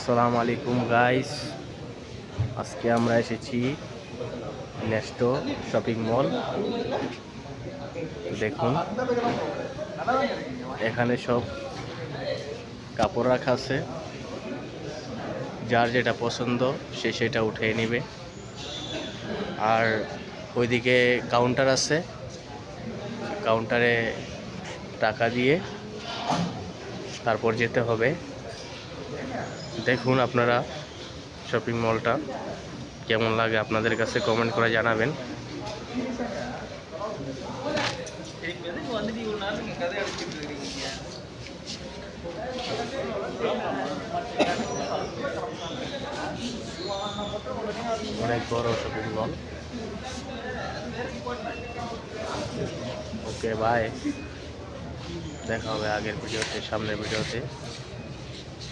আসসালামু আলাইকুম গাইস, আজকে আমরা এসেছি নেস্টো শপিং মল। দেখুন এখানে সব কাপড় রাখা আছে, যার যেটা পছন্দ সে সেটা উঠিয়ে নেবে। আর ওইদিকে কাউন্টার আছে, কাউন্টারে টাকা দিয়ে তারপর যেতে হবে। দেখুন আপনারা শপিং মলটা কেমন লাগে আপনাদের কাছে কমেন্ট করে জানাবেন। অনেক বড় শপিং মল। ওকে বাই, দেখা হবে আগের ভিডিওতে, সামনের ভিডিওতে।